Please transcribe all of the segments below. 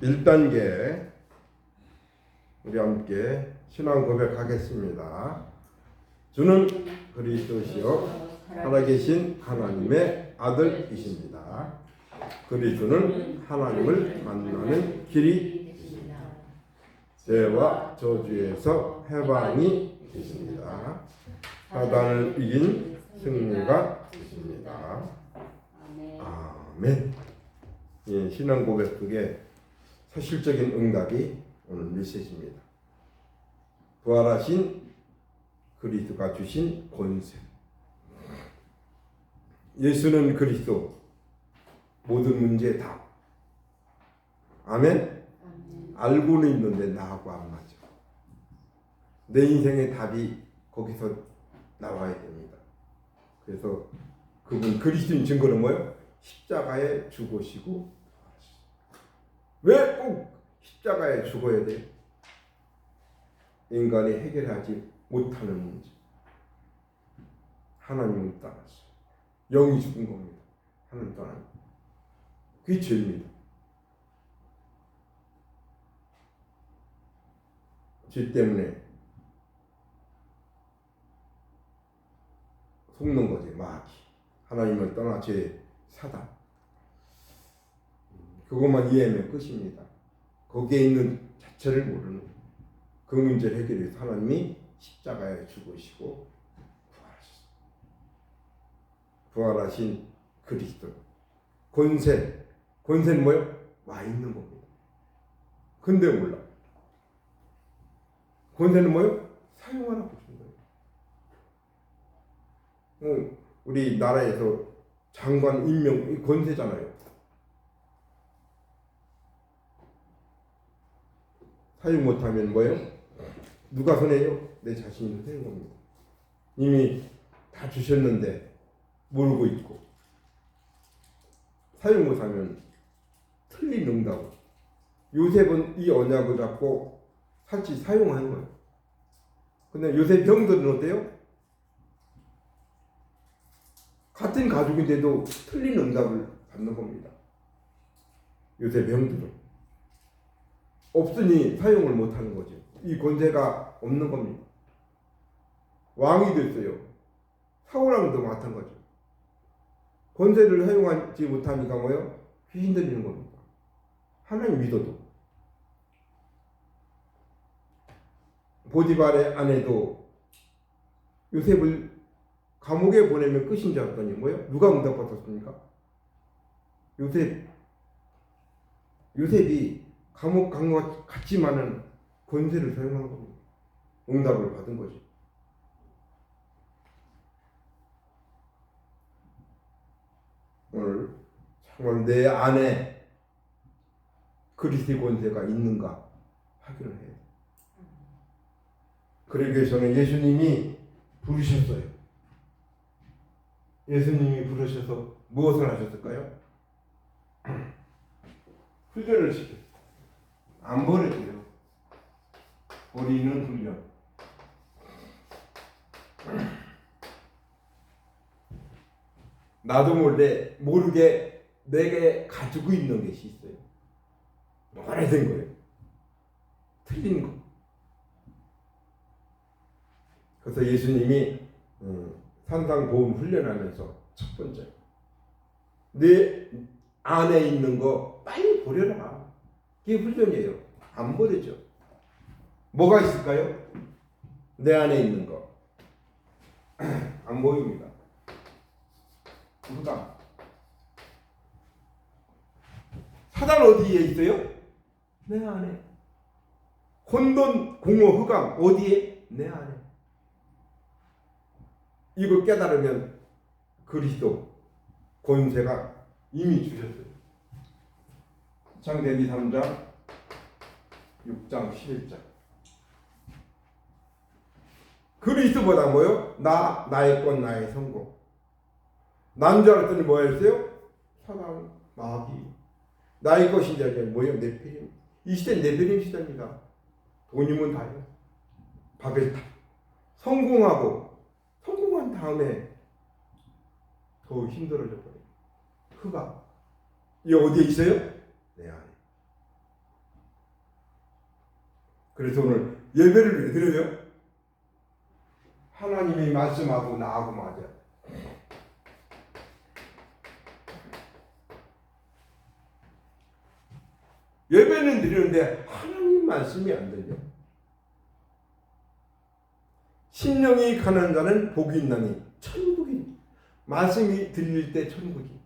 1단계 우리 함께 신앙 고백하겠습니다. 주는 그리스도시요 살아계신 하나님의 아들이십니다. 그리스도는 하나님을 만나는 길이 죄와 저주에서 해방이 되십니다. 사단을 이긴 승리가 되십니다. 아멘. 예, 신앙 고백 속에 사실적인 응답이 오늘 메시지입니다. 부활하신 그리스도가 주신 권세. 예수는 그리스도. 모든 문제의 답. 아멘. 알고는 있는데 나하고 안 맞아. 내 인생의 답이 거기서 나와야 됩니다. 그래서 그분 그리스도인 증거는 뭐예요? 십자가에 죽으시고 왜 꼭 십자가에 죽어야 돼요? 인간이 해결하지 못하는 문제. 하나님은 떠났어요. 영이 죽은 겁니다. 하나님 떠난 거. 그게 죄입니다. 죄 때문에 속는 거지, 마귀. 하나님을 떠나 죄 사단. 그것만 이해하면 끝입니다. 거기에 있는 자체를 모르는 그 문제를 해결하기 위해서 하나님이 십자가에 죽으시고 부활하셨어요. 부활하신 그리스도. 권세. 권세는 뭐예요? 와 있는 겁니다. 근데 몰라. 권세는 뭐예요? 사용하라고 준 거예요. 우리 나라에서 장관 임명 권세잖아요. 사용 못하면 뭐예요? 누가 손해요? 내 자신이 손해인 겁니다. 이미 다 주셨는데 모르고 있고 사용 못하면 틀린 응답. 요셉은 이 언약을 잡고 같이 사용한 거예요. 근데 요셉 형들은 어때요? 같은 가족인데도 틀린 응답을 받는 겁니다. 요셉 형들은. 없으니 사용을 못하는 거죠. 이 권세가 없는 겁니다. 왕이 됐어요. 사울왕도 마찬가지죠. 권세를 사용하지 못하니까 뭐예요? 귀신 들리는 겁니다. 하나님 믿어도. 보디발의 아내도 요셉을 감옥에 보내면 끝인 줄 알았더니 뭐예요? 누가 응답받았습니까? 요셉이 감옥 간 것 같지만은 권세를 사용한 겁니다. 응답을 받은 거죠. 오늘 정말 내 안에 그리스도의 권세가 있는가 확인을 해요. 그러기 위해서는 예수님이 부르셨어요. 예수님이 부르셔서 무엇을 하셨을까요? 훈련을 시켰어요. 안 버려져요. 버리는 훈련. 나도 모르게 내게 가지고 있는 것이 있어요. 오래된 거예요. 틀린 거. 그래서 예수님이 산상보험 훈련하면서 첫 번째, 내 안에 있는 거 빨리 버려라. 그게 훈련이에요. 안 버리죠. 뭐가 있을까요? 내 안에 있는 거. 안 보입니다. 흑암. 사단 어디에 있어요? 내 안에. 혼돈, 공허, 흑암 어디에? 내 안에. 이걸 깨달으면 그리스도 권세가 이미 주셨어요. 창세기 3장 6장 11절. 그리스도보다 뭐요? 나의 것, 나의 성공. 난 줄 알았더니 뭐였어요? 사단, 마귀. 나의 것인 줄 알았더니 뭐예요? 네피림. 이 시대는 네피림 시대입니다. 돈이면 다요. 바벨탑. 성공한 다음에 더 힘들어져 버려요. 흑암. 이 어디에 있어요? 내 안에. 그래서 오늘 예배를 왜 드려요? 하나님이 말씀하고 나하고 맞아. 예배는 드리는데 하나님 말씀이 안 들려. 심령이 가는 자는 복이 있나니 천국이. 말씀이 들릴 때 천국이.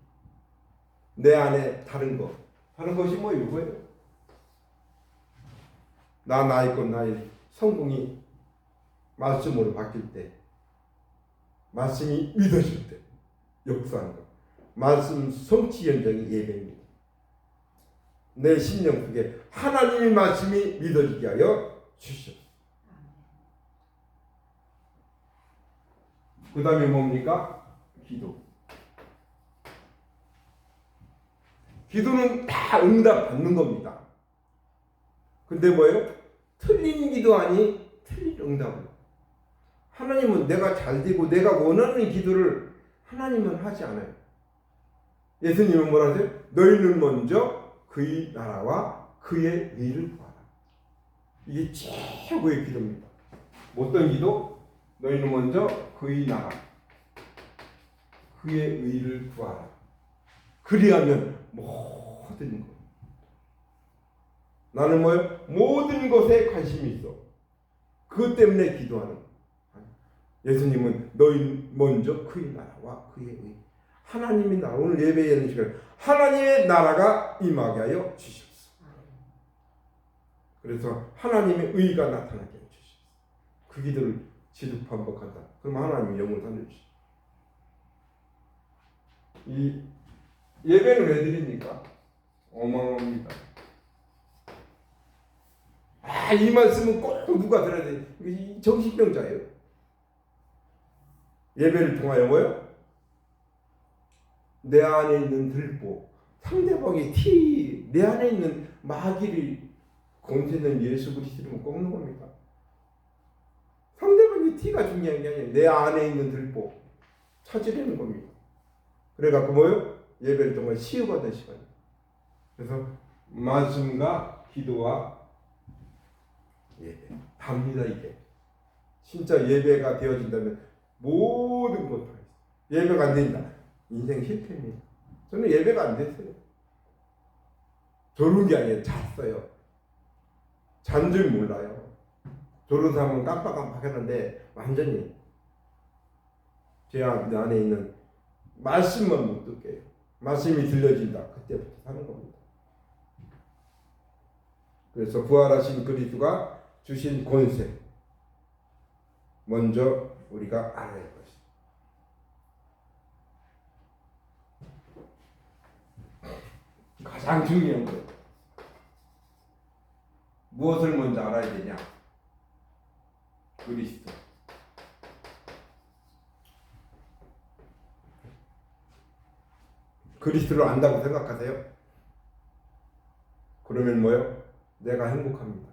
내 안에 다른 거. 다른 것이 뭐 이거예요? 나의 것 나의 성공이 말씀으로 바뀔 때, 말씀이 믿어질 때 역사하는 것. 말씀 성취 현장이 예배입니다. 내 심령 속에 하나님의 말씀이 믿어지게 하여 주시옵소서. 그 다음에 뭡니까? 기도. 기도는 다 응답 받는 겁니다. 근데 뭐예요? 틀린 기도 아니 틀린 응답을. 하나님은 내가 잘 되고 내가 원하는 기도를 하나님은 하지 않아요. 예수님은 뭐라 하세요? 너희는 먼저 그의 나라와 그의 의를 구하라. 이게 최고의 기도입니다. 어떤 기도? 너희는 먼저 그의 나라, 그의 의를 구하라. 그리하면 모든 것. 나는 뭐예요? 모든 것에 관심이 있어. 그것 때문에 기도하는 거. 예수님은 너희 먼저 그의 나라와 그의 의. 하나님의 나라. 오늘 예배하는 시간 하나님의 나라가 임하게 하여 주시옵소서. 그래서 하나님의 의가 나타나게 해 주시옵소서. 그 기도를 지속반복한다. 그럼 하나님이 영을 살려주시오. 이 예배는 왜 드립니까? 어마어마합니다. 이 말씀은 꼭 누가 들어야 돼. 이게 정신병자예요. 예배를 통하여 뭐요? 내 안에 있는 들보, 상대방의 티, 내 안에 있는 마귀를 권세는 예수 그리스도를 꺾는 겁니다. 상대방의 티가 중요한 게 아니에요. 내 안에 있는 들보 찾으려는 겁니다. 그래갖고 뭐요? 예배를 통해 치유받는 시간이에요. 그래서 말씀과 기도와 예배 답니다. 이게 진짜 예배가 되어진다면 모든 것 다 있어요. 예배가 안 된다. 인생 실패입니다. 저는 예배가 안 됐어요. 졸은 게 아니에요. 잤어요. 잔 줄 몰라요. 졸은 사람은 깜빡깜빡 했는데 완전히 제 안에 있는 말씀만 못 듣게 해요. 말씀이 들려진다. 그때부터 사는 겁니다. 그래서 부활하신 그리스도가 주신 권세 먼저 우리가 알아야 할 것이다. 가장 중요한 거예요. 무엇을 먼저 알아야 되냐? 그리스도. 그리스도를 안다고 생각하세요? 그러면 뭐요? 내가 행복합니다.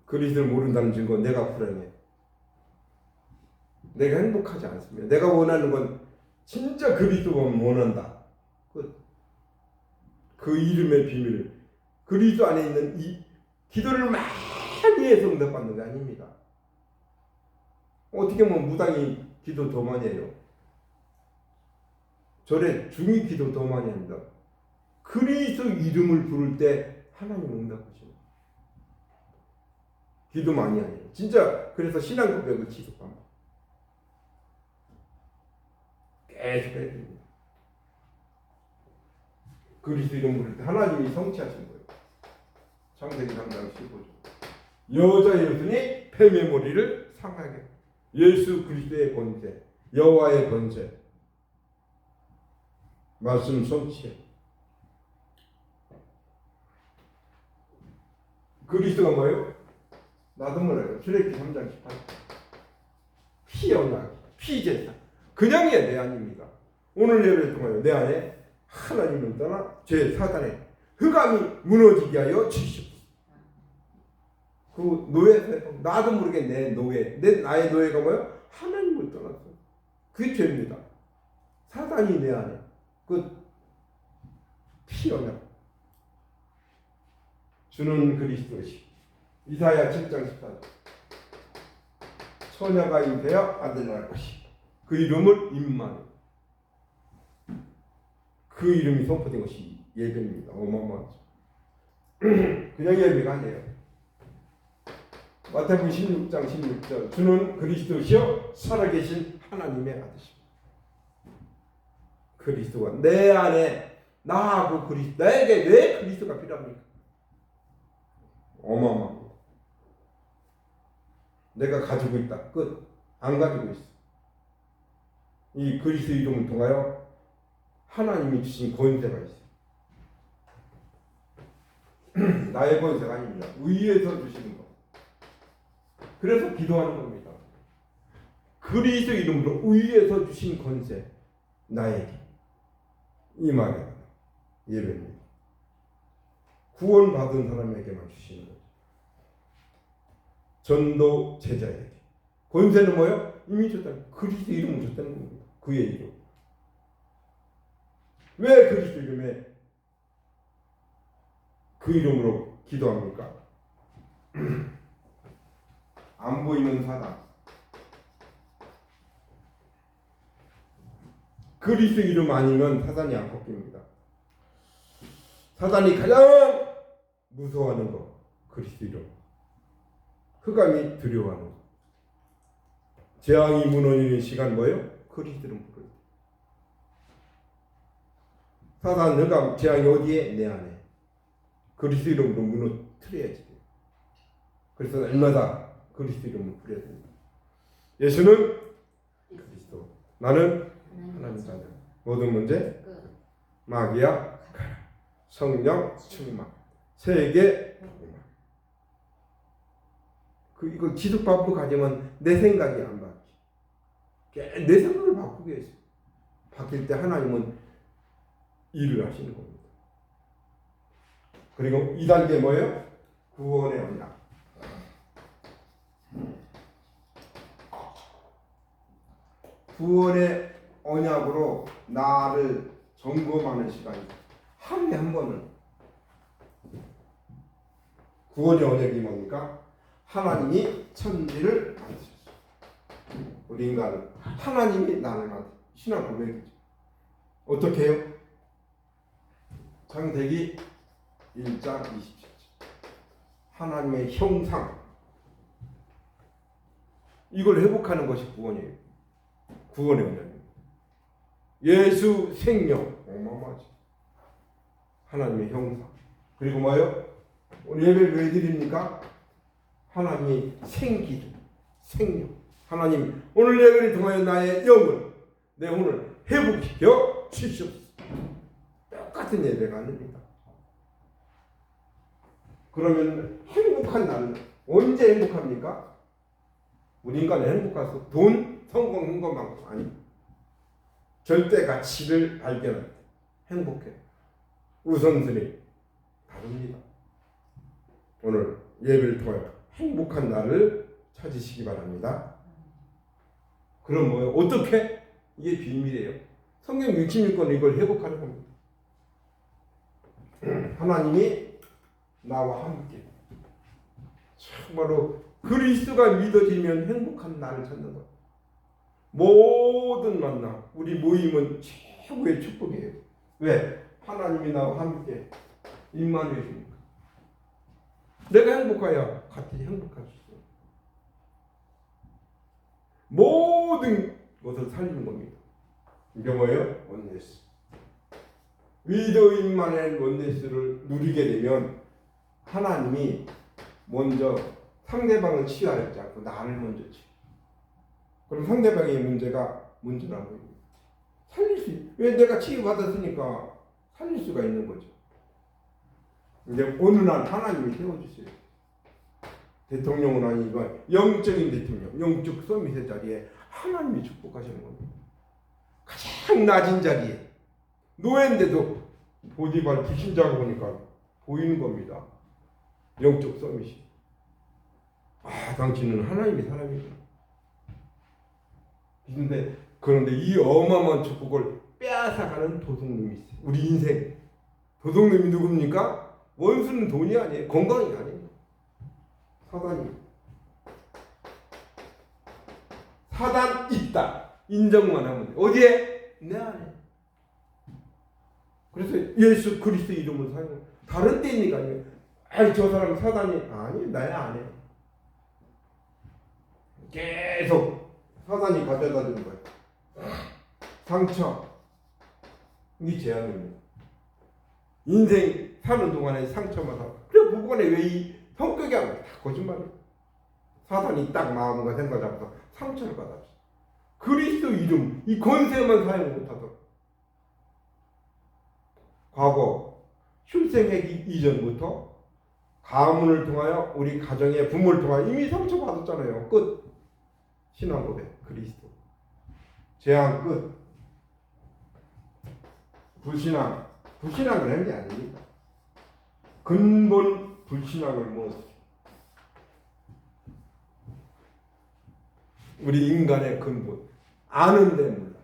그리스도를 모른다는 증거 내가 불행해. 내가 행복하지 않습니다. 내가 원하는 건 진짜 그리스도만 원한다. 그 이름의 비밀, 그리스도 안에 있는 이 기도를 많이 해서 응답받는 게 아닙니다. 어떻게 보면 무당이 기도 더 많이 해요. 절에 중이 기도 더 많이 합니다. 그리스도 이름을 부를 때 하나님 응답하십니다. 기도 많이 하네요. 진짜 그래서 신앙 고백을 지속합니다. 계속 해야 됩니다. 그리스도 이름 부를 때 하나님이 성취하신 거예요. 창세기 3장 15절. 여자의 여순이 뱀의 머리를 상하게. 예수 그리스도의 권세, 여호와의 권세, 말씀 성취해. 그리스도가 뭐예요? 나도 몰라요. 출애굽기 3장 18절. 피언약, 피제사. 그냥이 내 안입니다. 오늘 예배를 통하여 내 안에 하나님을 떠나 죄 사단의 흑암이 무너지게 하여 주시옵소서. 그 노예, 나도 모르게 내 노예, 나의 노예가 뭐예요? 하나님을 떠났어. 그게 죄입니다. 사단이 내 안에 그 피언약 주는 그리스도시 이사야 7장 14절. 처녀가 잉태하여 아들을 낳을 것이 그 이름을 임마누엘. 그 이름이 선포된 것이 예배입니다. 어마어마하죠. 그냥 예배가 아니에요. 마태복음 16장 16절. 주는 그리스도시요 살아계신 하나님의 아들입니다. 그리스도가 내 안에 나하고 그리스도, 나에게 왜 그리스도가 필요합니까? 어마어마합니다. 내가 가지고 있다. 끝. 안 가지고 있어. 이 그리스도 이름을 통하여 하나님이 주신 권세가 있어. 나의 권세가 아닙니다. 위에서 주시는 거. 그래서 기도하는 겁니다. 그리스도 이름으로 위에서 주신 권세 나에게 임하게 하라. 예배입니다. 구원받은 사람에게만 주시는 거죠. 전도 제자에게. 권세는 뭐예요? 이미 줬다는 그리스도 이름을 줬다는 겁니다. 그의 이름. 왜 그리스도 이름에 그 이름으로 기도합니까? 안 보이는 사단. 그리스도 이름 아니면 사단이 안 꺾입니다. 사단이 가장 무서워하는 거 그리스도 이름. 흑암이 두려워하는 거. 재앙이 무너지는 시간 뭐예요? 그리스도 이름 부르는. 사단 흑암 재앙이 어디에? 내 안에. 그리스도 이름으로 무너뜨려야지. 그래서 날마다 그리스도 이름을 부려야 됩니다. 예수는 그리스도, 나는 하나님 자녀. 모든 문제 마귀야 성령 충만 세계 이거 지속밥으로 가지면 내 생각이 안 바뀌. 내 생각을 바꾸게 했어. 바뀔 때 하나님은 일을 하시는 겁니다. 그리고 2단계 뭐예요? 구원의 언약. 구원의 언약으로 나를 점검하는 시간이 하루에 한 번은. 구원의 언약이 뭡니까? 하나님이 천지를 만드셨어요. 우리 인간은 하나님이 나를 만드. 신앙 고백이죠. 어떻게 해요? 창세기 1장 27절. 하나님의 형상. 이걸 회복하는 것이 구원이에요. 구원의 언약입니다. 예수 생명. 어마어마하지. 하나님의 형상. 그리고 뭐예요? 오늘 예배를 왜 드립니까? 하나님이 생기를, 생명. 하나님 오늘 예배를 통하여 나의 영을, 내 오늘 회복시켜 주시옵소서. 똑같은 예배가 아닙니다. 그러면 행복한 날은 언제 행복합니까? 우리 인간은 행복해서 돈, 성공한 것만큼 아니. 절대 가치를 발견할 때 행복해. 우선순위 다릅니다. 오늘 예배를 통하여 행복한 날을 찾으시기 바랍니다. 그럼 뭐예요? 어떻게? 이게 비밀이에요. 성경 66권 이걸 회복하는 겁니다. 하나님이 나와 함께. 참으로 그리스도가 믿어지면 행복한 날을 찾는 거예요. 모든 만남, 우리 모임은 최고의 축복이에요. 왜? 하나님이 나와 함께 임마누엘이니까. 내가 행복해야 같이 행복할 수 있어요. 모든 것을 살리는 겁니다. 이게 뭐예요? 원네스. 위더 임마누엘 원네스를 누리게 되면 하나님이 먼저 상대방을 치유하지 않고 나를 먼저 치유. 그럼 상대방의 문제가 문제라고 보입니다. 살릴 수 있어요. 왜? 내가 치유받았으니까 살릴 수가 있는 거죠. 이제 어느 날 하나님이 세워주세요. 대통령은 아니지만 영적인 대통령, 영적 서밋의 자리에 하나님이 축복하시는 겁니다. 가장 낮은 자리에 노예인데도 보디발 불신자가 보니까 보이는 겁니다. 영적 서밋이. 아, 당신은 하나님의 사람이구나. 그런데 이 어마어마한 축복을 빼앗아가는 도둑놈이 있어요. 우리 인생. 도둑놈이 누굽니까? 원수는 돈이 아니에요. 건강이 아니에요. 사단 있다. 인정만 하면 돼. 어디에? 내 안에. 그래서 예수 그리스도 이름을 사용해. 다른 데 있는 게 아니에요. 아니 저 사람 사단이 아니 나의 안에. 계속 사단이 가져다 주는 거예요. 상처. 이 재앙입니다. 인생 사는 동안에 상처만 하고. 그래 보고 왜 이 성격이 안 돼? 다 거짓말이에요. 사단이 딱 마음과 생각 잡아서 상처를 받았어. 그리스도 이름 이 권세만 사용 못하도록. 과거 출생하기 이전부터 가문을 통하여 우리 가정의 부모를 통하여 이미 상처 받았잖아요. 끝. 신앙 고백 그리스도. 재앙 끝. 불신앙 그런 게 아닙니다. 근본 불신앙을 못. 우리 인간의 근본 아는데 몰라.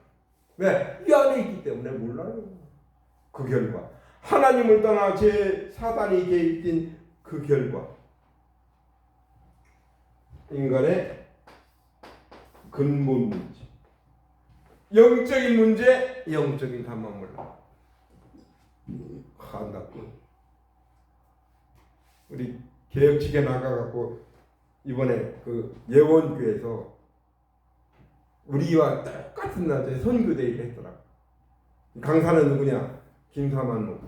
왜? 이 안에 있기 때문에 몰라요. 그 결과 하나님을 떠나 제 사단이 개입된 그 결과 인간의 근본 문제, 영적인 문제, 영적인 답만 몰라. 한다고 우리 개혁식에 나가갖고 이번에 그 예원교에서 우리와 똑같은 낮에 선교대회를 했더라. 강사는 누구냐? 김사만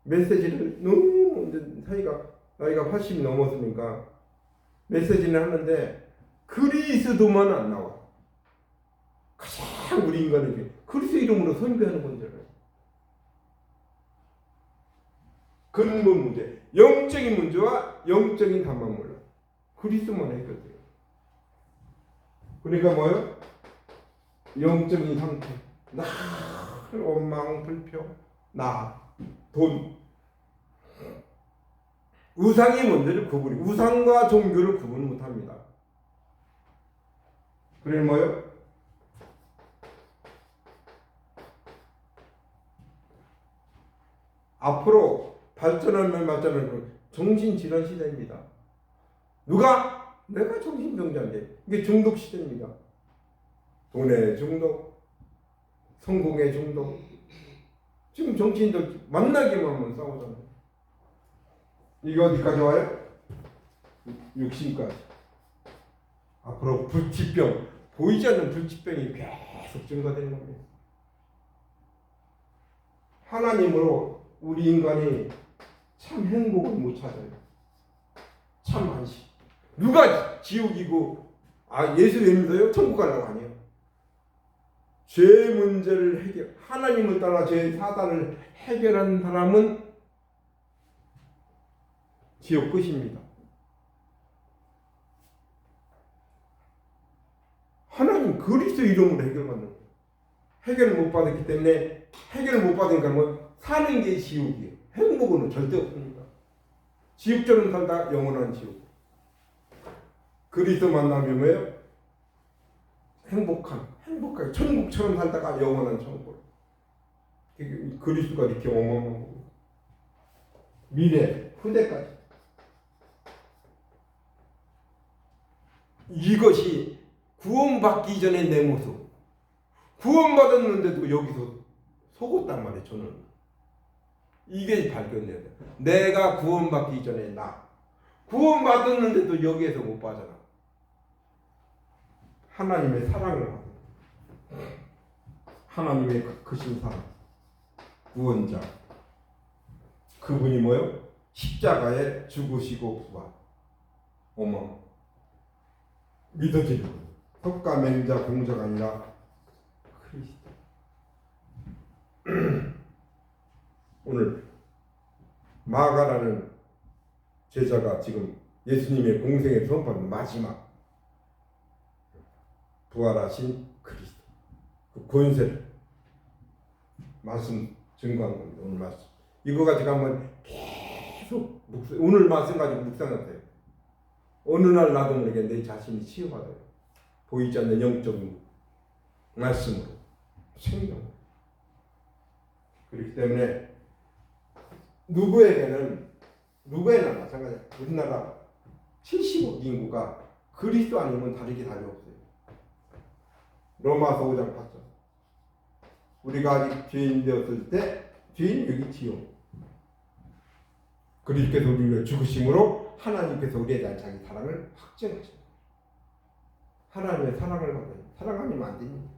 메시지를 너무 이제 나이가 80이 넘었으니까 메시지는 하는데 그리스도만 안 나와. 가장 우리 인간에게 그리스도 이름으로 선교하는 문제를. 근본 문제, 영적인 문제와 영적인 답만 몰라. 그리스도만 해결돼요. 그러니까 뭐요? 영적인 상태. 나 원망, 불평, 나, 돈. 우상이 뭔지를 우상과 종교를 구분 못합니다. 그래 뭐요? 앞으로 발전하면 정신질환 시대입니다. 누가? 내가 정신병자인데 이게 중독 시대입니다. 돈의 중독, 성공의 중독. 지금 정치인들 만나기만 하면 싸우잖아요. 이게 어디까지 와요? 육신까지. 앞으로 불치병, 보이지 않는 불치병이 계속 증가되는 겁니다. 하나님으로 우리 인간이 참 행복을 못 찾아요. 참 안심. 누가 지옥이고 예수 왜 믿어요? 천국 가려고 아니에요. 죄 문제를 해결, 하나님을 따라 죄 사단을 해결한 사람은 지옥 끝입니다. 하나님 그리스도 이름으로 해결받는 거예요. 해결을 못 받았기 때문에 해결을 못 받으니까 뭐 사는 게 지옥이에요. 행복은 절대 없습니다. 지옥처럼 살다 영원한 지옥. 그리스도 만나면 뭐예요? 행복하게 천국처럼 살다가 영원한 천국. 그리스도가 이렇게 어마어마한 거예요. 미래, 후대까지. 이것이 구원받기 전에 내 모습. 구원받았는데도 여기서 속었단 말이에요. 저는 이게 발견돼야 돼. 내가 구원받기 전에 나 구원받았는데도 여기에서 못 빠져나. 하나님의 사랑을 하고 하나님의 크신 사랑 구원자 그분이 뭐요? 십자가에 죽으시고 부활. 어머 믿어지는 덕가 맹자 공자가 아니라 그리스도. 오늘 마가라는 제자가 지금 예수님의 공생에 선포하는 마지막 부활하신 그리스도 그 권세를 말씀 증거한 겁니다. 오늘 말씀 이거 가지고 한번 계속 오늘 말씀 가지고 묵상하세요. 어느 날 나도 모르게 내 자신이 치유받아요. 보이지 않는 영적인 말씀으로 생명. 그렇기 때문에 누구에나 마찬가지야. 우리나라 70억 인구가 그리스도 아니면 다르게 답이 없어요. 로마서 5장 8절. 우리가 아직 죄인 되었을 때 죄인 여기 지옥. 그리스도께서 우리를 죽으심으로 하나님께서 우리에 대한 자기 사랑을 확증하셨어요. 하나님의 사랑을 받아요. 사랑 아니면 안 됩니다.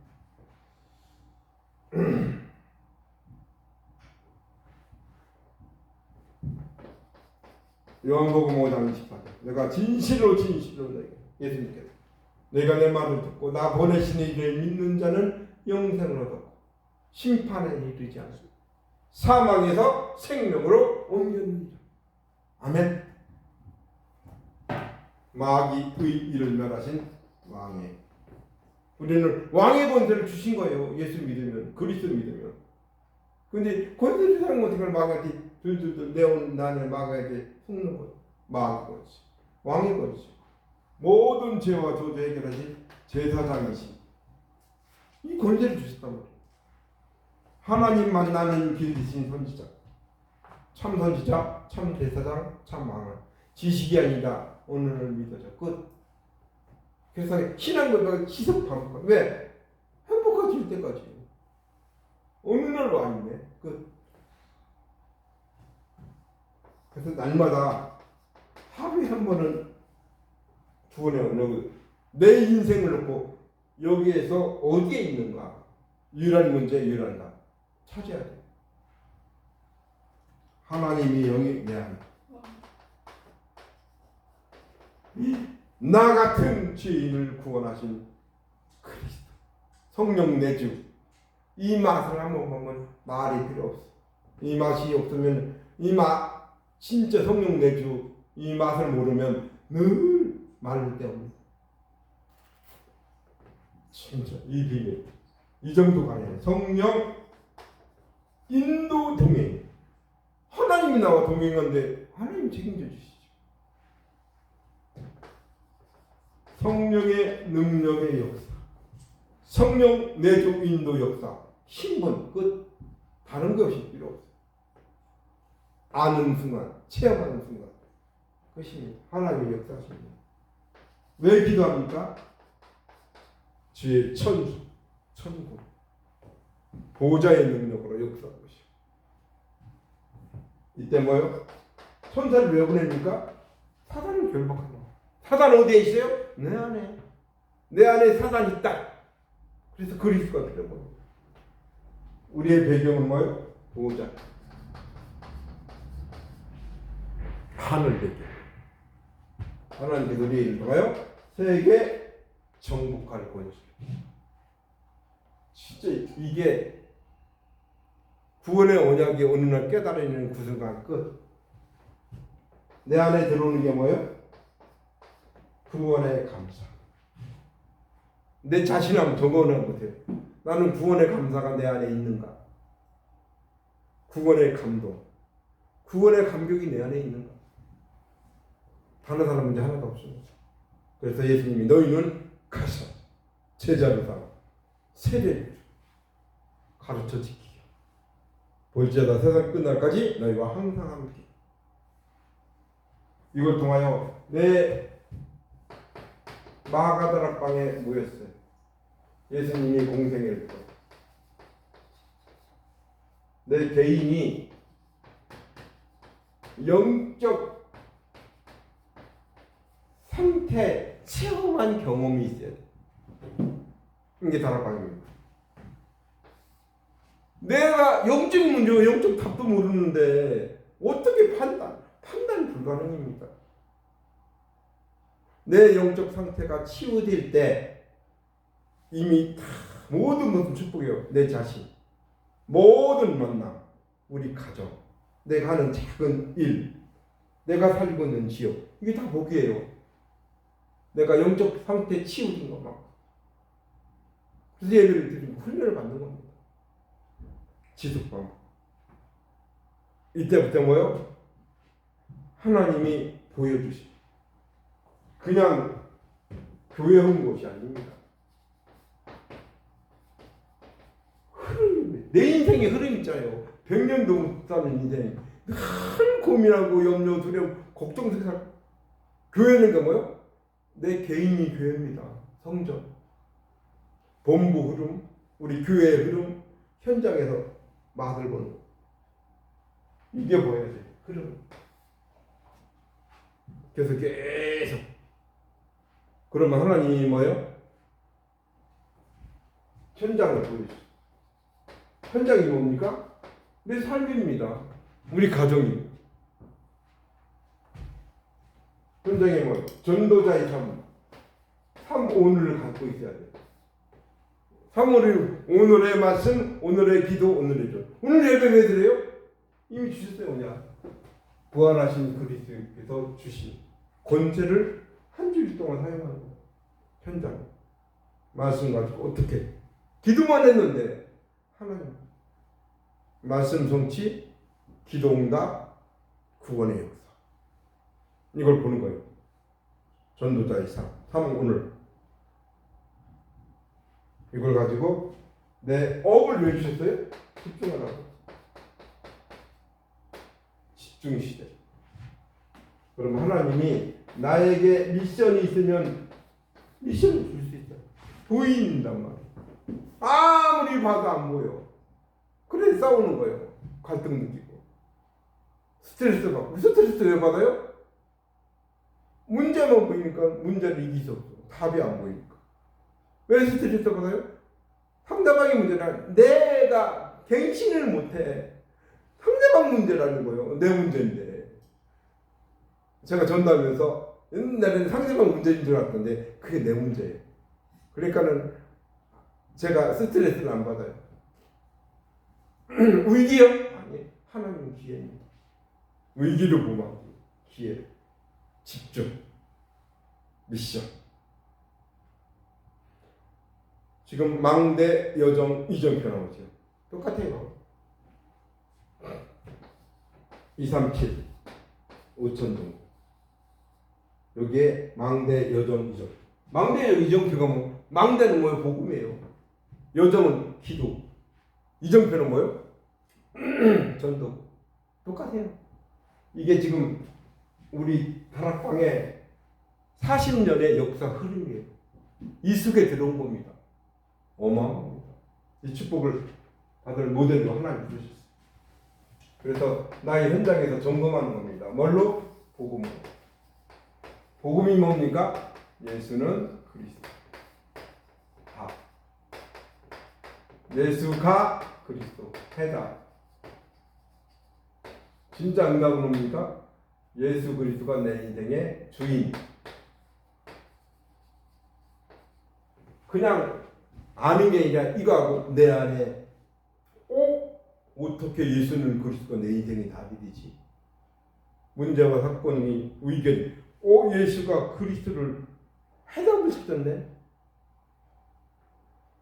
요한복음 5장 28절. 내가 진실로 너에게 예수님께서 내가 내 말을 듣고 나 보내신 이를 믿는 자는 영생을 얻었고 심판에 이르지 않습니다. 사망에서 생명으로 옮겼느니라. 아멘. 마귀의 일을 멸하신 왕의 우리는 왕의 권세를 주신 거예요. 예수 믿으면, 그리스도 믿으면. 근데 권세를 사용 어떻게 마귀한테 들들들 내온 난을 마귀에게 속는 거예요. 마귀 권세, 왕의 권세. 모든 죄와 저주 해결하신 제사장이신 이 권세를 주셨단 말이에요. 하나님 만나는 길 되신 선지자, 참 선지자, 참 제사장, 참 왕은 지식이 아니라 오늘을 믿어져 끝. 그래서 신앙과 지속 반복. 왜? 행복해질 때까지. 어느 날 왕이네 끝. 그래서 날마다 하루에 한 번은 구원의 언덕을 내 인생을 놓고 여기에서 어디에 있는가 유일한 문제 유일한 나 찾아야 돼. 하나님이 영이 내 안에 나 같은 죄인을 구원하신 그리스도 성령 내주 이 맛을 한번 보면 말이 필요 없어. 이 맛이 없으면 진짜 성령 내주 이 맛을 모르면 늘 말릴 데 없는 진짜 이 비밀 이 정도가 아니라 성령 인도 동행 하나님이 나와 동행하는데 하나님 책임져 주시죠. 성령의 능력의 역사 성령 내주 인도 역사 힘은 끝 다른 것이 필요 없어요. 아는 순간 체험하는 순간 그것이 하나님의 역사십니다. 왜 기도합니까? 주의 천국 보좌의 능력으로 역사하고 것이요. 이때 뭐요? 천사를 왜 보냅니까? 사단을 결박하는 거. 사단 어디에 있어요? 내 안에 사단이 있다. 그래서 그리스도가 필요해요. 우리의 배경은 뭐예요? 보좌. 하늘 배경. 하나님께서 우리를 통하여 세계 정복할 권세. 진짜 이게 구원의 언약이 어느 날 깨달아지는 그 순간 끝. 내 안에 들어오는 게 뭐예요? 구원의 감사. 내 자신 한번 적어놓은 못해요. 나는 구원의 감사가 내 안에 있는가? 구원의 감동, 구원의 감격이 내 안에 있는가? 다른 사람 문제 하나도 없습니다. 그래서 예수님이 너희는 가서 제자로 삼아 세례를 가르쳐 지키게. 볼지어다 세상 끝날까지 너희와 항상 함께. 이걸 통하여 내 마가다락방에 모였어요. 예수님이 공생일 때 내 개인이 영적 상태 체험한 경험이 있어야 돼. 이게 다락방입니다. 내가 영적인 문제, 영적 답도 모르는데 어떻게 판단 불가능입니다. 내 영적 상태가 치유될 때 이미 다 모든 축복이요. 내 자신, 모든 만남, 우리 가정, 내가 하는 작은 일, 내가 살고 있는 지역, 이게 다 복이에요. 내가 영적 상태 치유된 것만. 그래서 예배를 드리고 훈련을 받는 겁니다. 지속방. 이때부터 뭐요? 하나님이 보여주시. 그냥 교회 온 것이 아닙니다. 흐름, 내 인생의 흐름 있잖아요. 100년도 못 사는 인생. 늘 고민하고 염려, 두려움, 걱정스러워. 교회는 그 뭐요? 내 개인이 교회입니다. 성전, 본부 흐름, 우리 교회의 흐름, 현장에서 맛을 보는 거. 이게 뭐야 돼? 흐름. 그래서 계속 그러면 하나님이 뭐예요? 현장을 보여주죠. 현장이 뭡니까? 내 삶입니다. 우리 가정이. 현장에 뭐 전도자의 삶, 오늘을 갖고 있어야 돼. 오늘의 말씀, 오늘의 기도, 오늘의 전. 오늘 예배 왜 드려요? 이미 주셨어요. 그냥 부활하신 그리스도께서 주신 권세를 한 주일 동안 사용하는 거예요. 현장 말씀 가지고 어떻게 기도만 했는데 하나님 말씀 성취, 기도응답, 구원의 역사 이걸 보는 거예요. 전도자의 삶, 오늘 이걸 가지고 내 업을 왜 주셨어요? 집중하라고. 집중 시대. 그럼 하나님이 나에게 미션이 있으면 미션을 줄 수 있다. 보인단 말이야. 아무리 봐도 안 보여. 그래 싸우는 거예요. 갈등 느끼고. 스트레스 받고. 스트레스 왜 받아요? 문제만 보이니까 문제를 이길 수 없어. 답이 안 보이니까. 왜 스트레스 받아요? 상대방의 문제는 내가 갱신을 못해. 상대방 문제라는 거예요. 내 문제인데. 제가 전도하면서 옛날에는 상대방 문제인 줄 알았는데 그게 내 문제예요. 그러니까는 제가 스트레스를 안 받아요. 위기요? 아니, 하나님 기회입니다. 위기를 보면 기회, 집중, 미션. 지금 망대, 여정, 이정표 나오죠. 똑같아요. 237, 5천 정도. 여기에 망대, 여정, 이정. 망대, 이정표가 뭐? 망대는 뭐예요? 복음이에요. 여정은 기도. 이정표는 뭐예요? 전도. 똑같아요. 이게 지금 우리 다락방의 40년의 역사 흐름이에요. 이 속에 들어온 겁니다. 어마어마합니다. 이 축복을 받을 모델로 하나님 주셨어요. 그래서 나의 현장에서 점검하는 겁니다. 뭘로? 복음으로. 복음이 뭡니까? 예수는 그리스도. 다. 예수가 그리스도. 해답. 진짜 응답은 뭡니까? 예수 그리스도가 내 인생의 주인. 그냥 아는 게 아니라 이거하고 내 안에 어떻게 예수는 그리스도가 내 인생의 답이 되지? 문제와 사건이 의견 예수가 그리스도를 해답을 시켰네.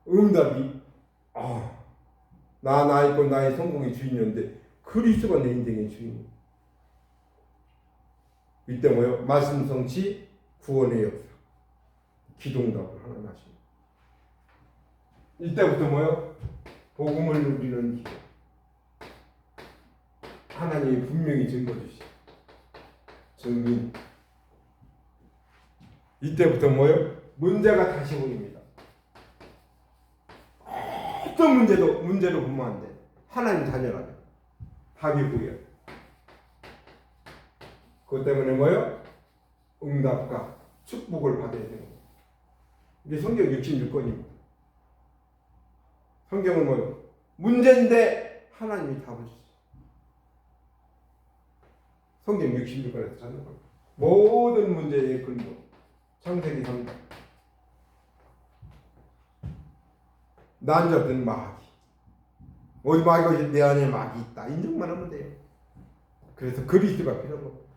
응답이 나 있고 나의 성공의 주인이었는데 그리스도가 내 인생의 주인. 이때 뭐요? 말씀 성취, 구원의 역사, 기도응답을 하나님 하십니다. 이때부터 뭐요? 복음을 누리는 기도. 하나님이 분명히 증거 주시죠. 증인. 이때부터 뭐요? 문제가 다시 보입니다. 어떤 문제로 보면 안 돼. 하나님 자녀라. 답이 보여요. 그것 때문에 뭐요? 응답과 축복을 받아야 되는 거예요. 이게 성경 66권입니다. 성경은 뭐요? 문제인데 하나님이 답을 주세요. 성경 66권에서 찾는 겁니다. 모든 문제의 근본. 창세기 3장. 난 잡든 마귀. 어디 마귀가 내 안에 마귀 있다. 인정만 하면 돼요. 그래서 그리스도가 필요한 겁니다.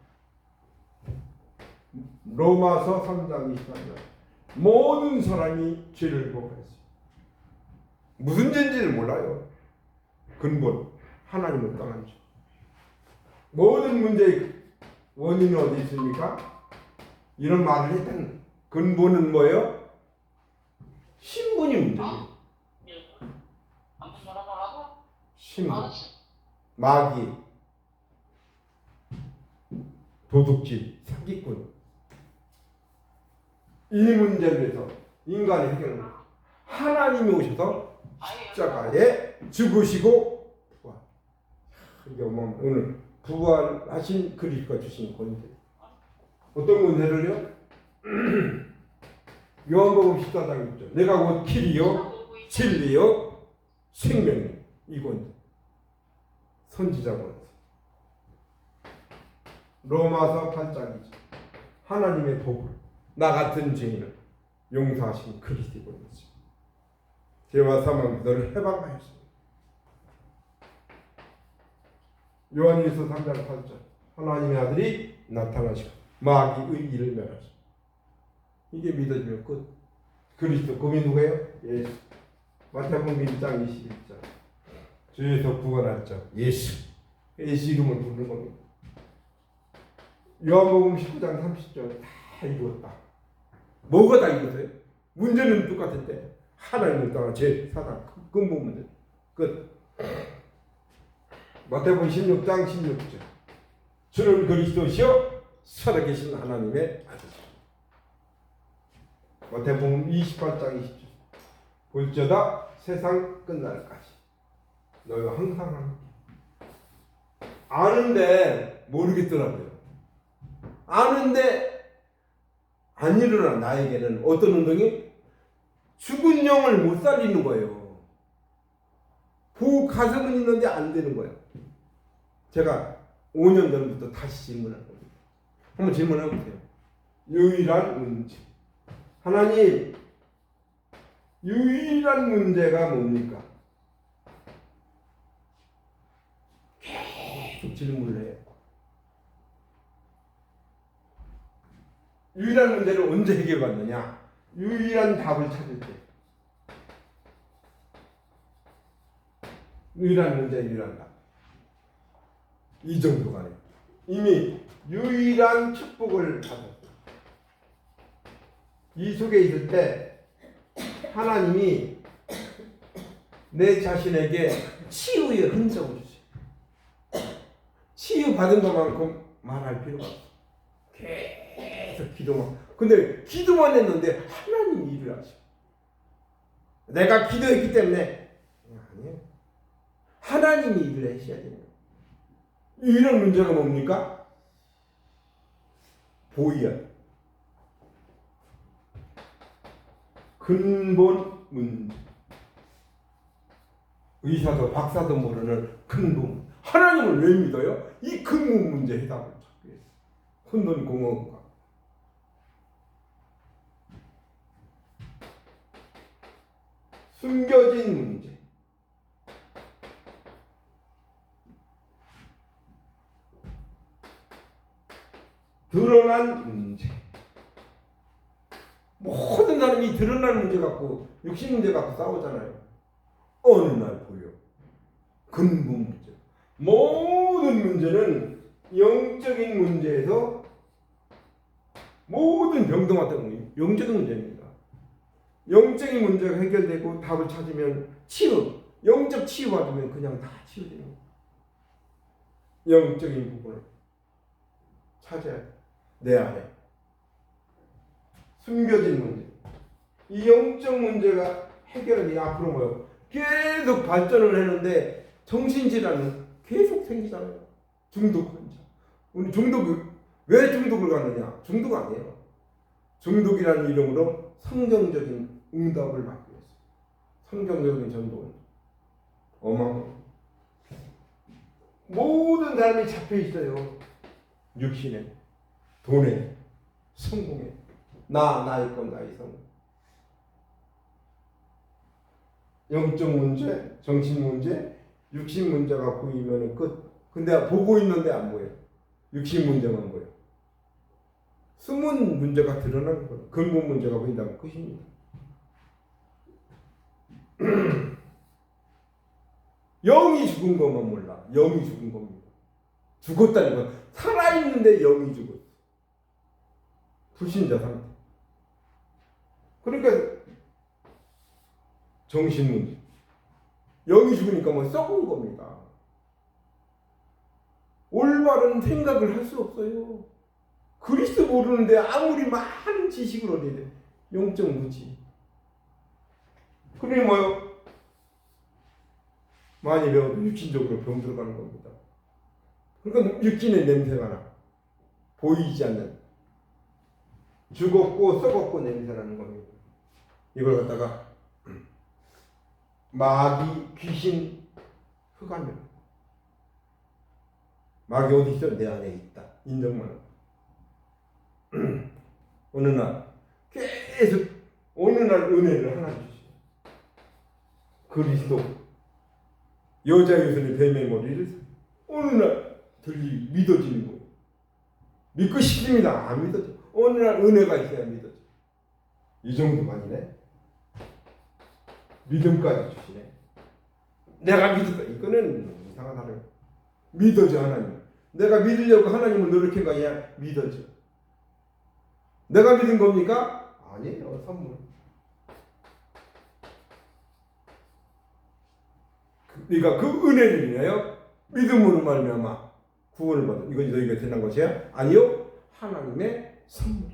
로마서 3장 23절. 모든 사람이 죄를 범했어요. 무슨 죄인지를 몰라요. 근본. 하나님을 떠난 죄. 모든 문제의 원인은 어디 있습니까? 이런 말을 했던 근본은 뭐예요? 신분이 문제예요. 신분, 마귀, 도둑질, 사기꾼. 이 문제를 해서 인간의 해결은 하나님이 오셔서 십자가에 죽으시고 부활. 이게 오늘 부활하신 그리스도가 주신 권세. 어떤 권세를요? 요한복음 14장 6절. 내가 곧 길이요 진리요 생명이요. 이건 선지자 권세. 로마서 8장이죠. 하나님의 복을 나 같은 죄인을 용서하신 그리스도의 권세. 죄와 사망 너를 해방하였습니다. 요한일서 3장 8절. 하나님의 아들이 나타나시고 마귀의 일을 멸하시고. 이게 믿어지면 끝. 그리스도 그분이 누구예요? 예수. 마태복음 1장 21절. 죄에서 구원할 자 예수. 예수 이름을 부르는 겁니다. 요한복음 19장 30절. 다 이루었다. 뭐가 다 이루었어요? 문제는 똑같은데 하나님을 떠나 죄, 사단, 근본 문제. 끝. 마태복음 16장 16절. 주는 그리스도시요 살아계신 하나님의 아들이시라. 마태복음 28장 20절. 볼지어다 세상 끝날까지 너희와 항상 함께. 아는데 모르겠더라고요. 아는데 안 일어나. 나에게는 어떤 운동이? 죽은 영을 못 살리는 거예요. 가슴은 있는데 안 되는 거예요. 제가 5년 전부터 다시 질문할 겁니다. 한번 질문해 보세요. 유일한 문제. 하나님, 유일한 문제가 뭡니까? 계속 질문을 해요. 유일한 문제를 언제 해결받느냐? 유일한 답을 찾을 때. 유일한 문제, 유일한 답. 이 정도가 아니에요. 이미 유일한 축복을 받았어요. 이 속에 있을 때 하나님이 내 자신에게 치유의 흔적을 주세요. 치유 받은 것만큼 말할 필요가 없어요. 계속 기도만. 근데 기도만 했는데 하나님이 일을 하셔. 내가 기도했기 때문에 아니에요. 하나님이 일을 하셔야 돼요. 이런 문제가 뭡니까? 보이야. 근본 문제. 의사도 박사도 모르는 근본. 하나님을 왜 믿어요? 이 근본 문제 해답을 찾기 위해서. 혼돈 공허가. 숨겨진 문제. 드러난 문제. 모든 사람이 드러난 문제 갖고 육신 문제 갖고 싸우잖아요. 어느 날 보여. 근본 문제. 모든 문제는 영적인 문제에서 모든 병도 마찬가지 영적인 문제입니다. 영적인 문제가 해결되고 답을 찾으면 치유, 영적 치유 받으면 그냥 다 치유되는 거예요. 영적인 부분을 찾아야 돼. 내 안에 숨겨진 문제. 이 영적 문제가 해결이 앞으로 뭐요? 계속 발전을 했는데 정신질환은 계속 생기잖아요. 중독 환자. 우리 왜 중독을 갖느냐? 중독 아니에요. 중독이라는 이름으로 성경적인 응답을 받기 위해서. 성경적인 전도. 모든 사람이 잡혀 있어요. 육신에, 돈에, 성공에. 나의 건 나의 성공. 영적 문제, 정신 문제, 육신 문제가 보이면 끝. 근데 보고 있는데 안 보여. 육신 문제만 보여. 숨은 문제가 드러나는 거예요. 근본 문제가 보인다면 끝입니다. 영이 죽은 것만 몰라. 영이 죽은 겁니다. 죽었다는 건 살아있는데 영이 죽었어. 불신자 상태. 그러니까 정신 문제. 영이 죽으니까 뭐 썩은 겁니다. 올바른 생각을 할 수 없어요. 그리스도 모르는데 아무리 많은 지식을 얻어야 돼. 영적 무지. 그러니 뭐요? 많이 배워도 육신적으로 병 들어가는 겁니다. 그러니까 육신의 냄새가 나. 보이지 않는 죽었고 썩었고 냄새나는 겁니다. 이걸 갖다가 마귀, 귀신, 흑암이라. 마귀 어디 있어? 내 안에 있다. 인정만. 어느 날 계속 어느 날 은혜를 하나 주시오. 그리스도 여자 여선의 뱀의 머리를 어느 날 믿어지는 거예요. 믿고 싶습니다. 안 믿어져. 어느 날 은혜가 있어야 믿어져. 이 정도만이네. 믿음까지 주시네. 내가 믿었다. 이거는 이상한 사람. 믿어져 하나님. 내가 믿으려고 하나님을 노력해가야 믿어져. 내가 믿은 겁니까? 아니에요. 선물. 그러니까 그 은혜를 인하여 믿음으로 말미암아 구원을 받은. 이건 너희가 대단한 것이야? 아니요. 하나님의 선물.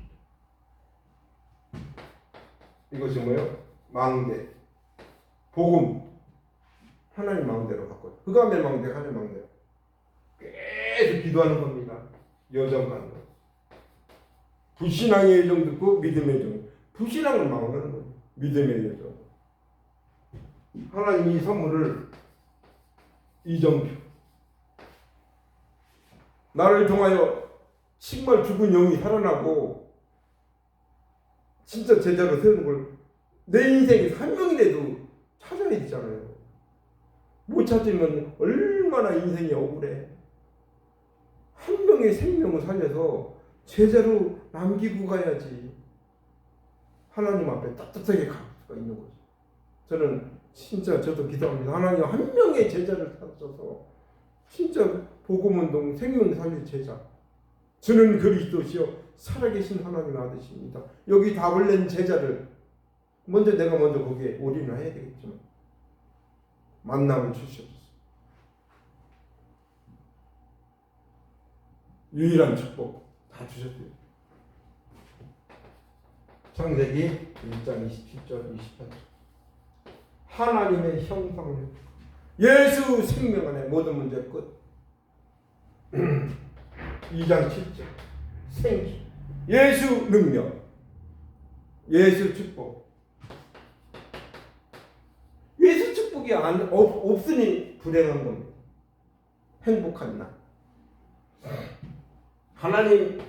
이것이 뭐예요? 망대. 복음. 하나님 마음대로 바꿔요. 흑암의 망대, 하나님 마음대로. 계속 기도하는 겁니다. 여정하는 거. 불신앙의 여정 듣고 믿음의 여정. 불신앙을 망하는 거예요. 믿음의 여정. 하나님이 이 선물을 이정표. 나를 통하여 정말 죽은 영이 살아나고 진짜 제자로 세우는 걸 내 인생에 한 명이라도 찾아야 되잖아요. 못 찾으면 얼마나 인생이 억울해. 한 명의 생명을 살려서 제자로 남기고 가야지. 하나님 앞에 따뜻하게 갈 수가 있는 거죠. 저는 진짜 저도 기도합니다. 하나님 한 명의 제자를 찾아서 진짜 복음운동 생명 살릴 제자. 저는 그리스도시요 살아계신 하나님 아들이십니다. 여기 답을 낸 제자를 내가 먼저 거기에 올인을 해야 되겠지만 만남을 주시옵소서. 유일한 축복 다 주셨어요. 창세기 1장 27절 28절 하나님의 형상을 예수 생명 안에 모든 문제 끝. 2장 7절 생기 예수 능력 예수 축복. 예수 축복이 없으니 불행한 겁니다. 행복한 날. 하나님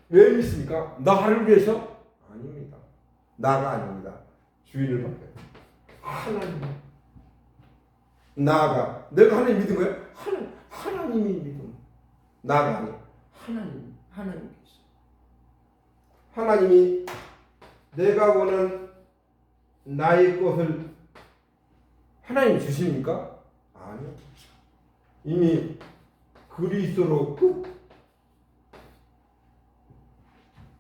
왜 믿습니까? 나를 위해서? 아닙니다. 나가 아닙니다. 주인을 바꿔요. 하나님. 나가. 내가 하나님 믿은 거예요? 하나님이 믿음. 나가 아니에요. 하나님께서. 하나님이 내가 원하는 나의 것을 하나님 주십니까? 아니요. 이미 그리스도로 끝.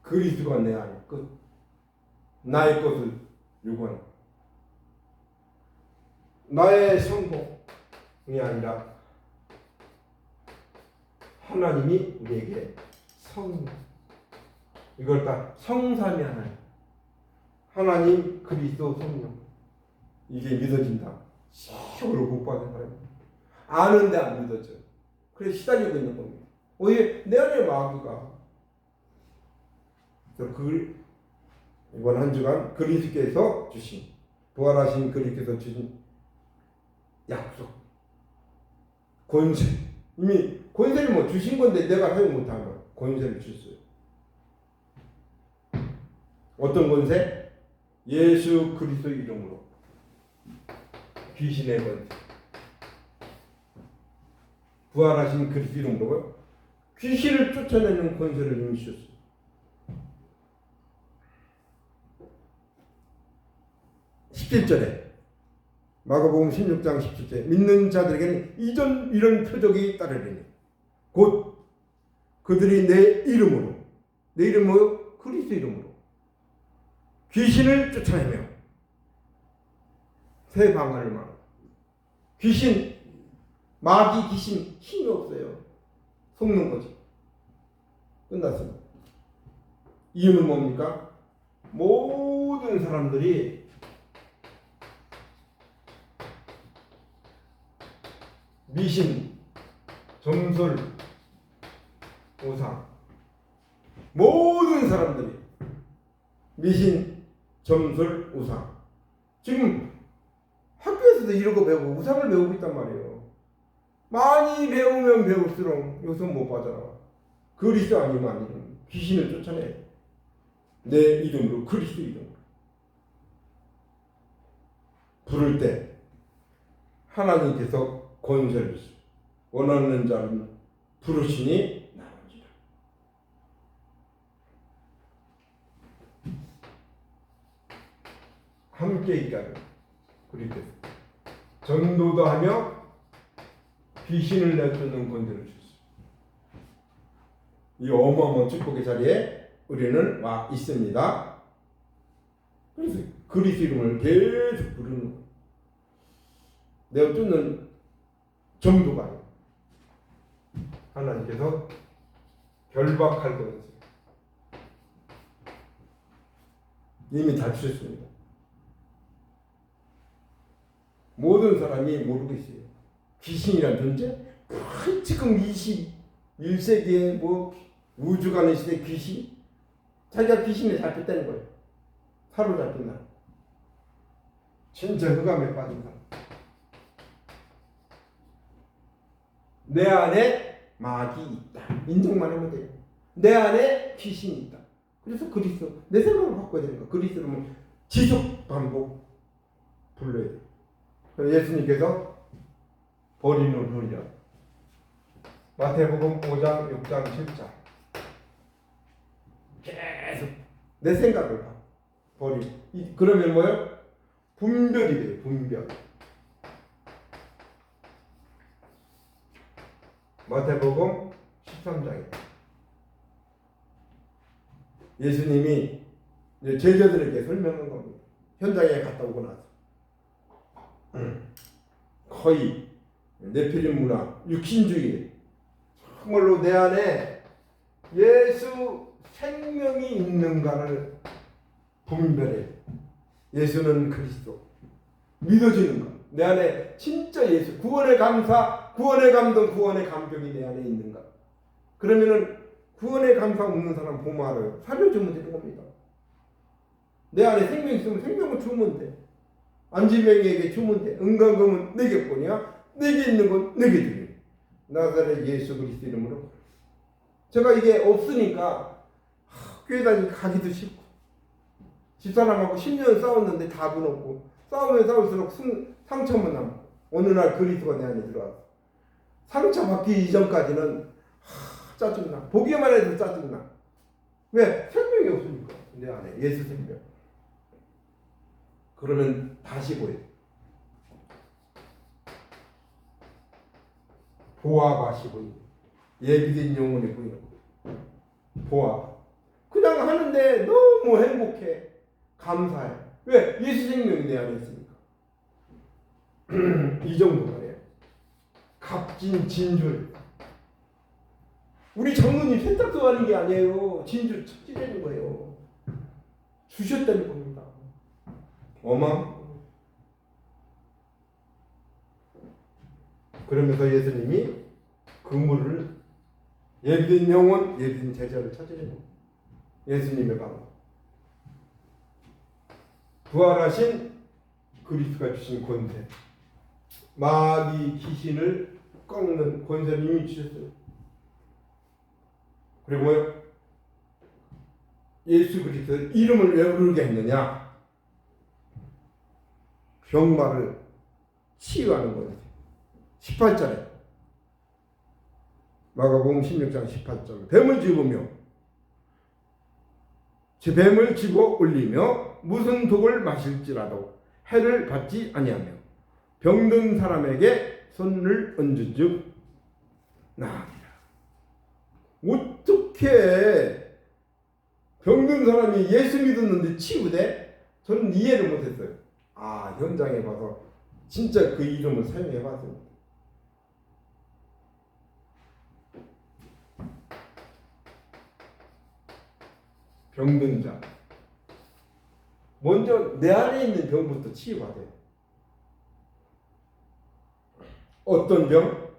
그리스도가 내 안에 끝. 나의 것을 요구하는. 나의 성공이 아니라 하나님이 내게 성령. 이걸 다 성삼위 하나님. 하나님 그리스도 성령. 이게 믿어진다. 시험으로 못 받은 사람입니다. 아는데 안 믿어져요. 그래서 시달리고 있는 겁니다. 왜? 내 안에 마귀가. 이번 한 주간 그리스도께서 주신, 부활하신 그리스도께서 주신 약속, 권세. 이미 권세를 주신 건데 내가 사용 못하면 권세를 줬어요. 어떤 권세? 예수 그리스도 이름으로. 귀신의 권세. 부활하신 그리스도 이름으로 귀신을 쫓아내는 권세를 이미 주셨어요. (17절에) 마가복음 16장 17절 믿는 자들에게는 이런 표적이 따르리니 곧 그들이 내 이름으로 내 이름 뭐요? 그리스도 이름으로 귀신을 쫓아내며 새 방언을 말하고 귀신 마귀 귀신 힘이 없어요. 속는 거지. 끝났습니다. 이유는 뭡니까? 모든 사람들이 미신, 점술, 우상, 모든 사람들이 미신, 점술, 우상. 지금 학교에서도 이런 거 배우고 우상을 배우고 있단 말이에요. 많이 배우면 배울수록 요새 못 빠져나와. 그리스도 아니면 귀신을 쫓아내. 내 이름으로, 그리스도 이름으로. 부를 때 하나님께서 권세를 주시고 원하는 자는 부르시니 나오리라. 함께 있게 하는 그리스도. 전도도 하며 귀신을 내쫓는 권세를 주시고 이 어마어마한 축복의 자리에 우리는 와 있습니다. 그래서 그리스도 이름을 계속 부르는 거예요. 내가 쫓는 정도가 아니에요. 하나님께서 결박할 거예요. 이미 다 주셨습니다. 모든 사람이 모르고 있어요. 귀신이란 존재? 지금 21세기에 뭐 우주 가는 시대 귀신? 자기가 귀신에 잡혔다는 거예요. 사로잡힌 날. 진짜 흑암에 빠진 사람. 내 안에 마귀 있다. 인정만 하면 돼요. 내 안에 귀신이 있다. 그래서 그리스도 내 생각을 바꿔야 되는 거야. 그리스도를 지속 반복 불러야 돼. 그래서 예수님께서 버리는 훈련. 마태복음 5장, 6장, 7장 계속 내 생각을 버리. 그러면 뭐예요? 분별이 돼요. 분별. 마태복음 13장에 예수님이 제자들에게 설명한 겁니다. 현장에 갔다 오고 나서 거의 네피림 문화, 육신주의 정말로 내 안에 예수 생명이 있는가를 분별해. 예수는 그리스도 믿어지는가? 내 안에 진짜 예수 구원의 감사, 구원의 감동, 구원의 감격이 내 안에 있는가? 그러면은 구원의 감사 없는 사람 보면 알아요. 살려주면 되는 겁니다. 내 안에 생명 있으면 생명을 주면 돼. 안지명에게 주면 돼. 은강금은 내게 뿐이야. 내게 있는 건 내게 드려. 나사렛 예수 그리스도 이름으로. 제가 이게 없으니까 교회 가기도 싫고 집사람하고 10년 싸웠는데 답은 없고 싸우면 싸울수록 상처만 남고 어느 날 그리스도가 내 안에 들어와서 상처받기 이전까지는 짜증나. 보기만 해도 짜증나. 왜? 생명이 없으니까 내 안에 예수 생명. 그러면 다시 보여. 보아가 시보이. 예비된 영혼이 보이는 거. 보아. 그냥 하는데 너무 행복해. 감사해. 왜? 예수 생명이 내 안에 있으니까. 이 정도 말이에요. 값진 진줄. 우리 장로님 세탁소 하는 게 아니에요. 진줄 착지되는 거예요. 주셨다는 겁니다. 그러면서 예수님이 그물을 예비된 영혼, 예비된 제자를 찾으려는 거예요. 예수님의 방. 부활하신 그리스도가 주신 권세. 마귀 귀신을 꺾는 권세를 이미 주셨어요. 그리고 예수 그리스도의 이름을 왜 부르게 했느냐? 병마를 치유하는 거예요. 18절에 마가복음 16장 18절 뱀을 집으며 뱀을 집어 올리며 무슨 독을 마실지라도 해를 받지 아니하며 병든 사람에게 손을 얹은즉 나으리라. 어떻게 병든 사람이 예수 믿었는데 치유돼? 저는 이해를 못했어요. 현장에 봐서 진짜 그 이름을 사용해 봤습니다. 병든 자, 먼저 내 안에 있는 병부터 치유가 돼요. 어떤 병?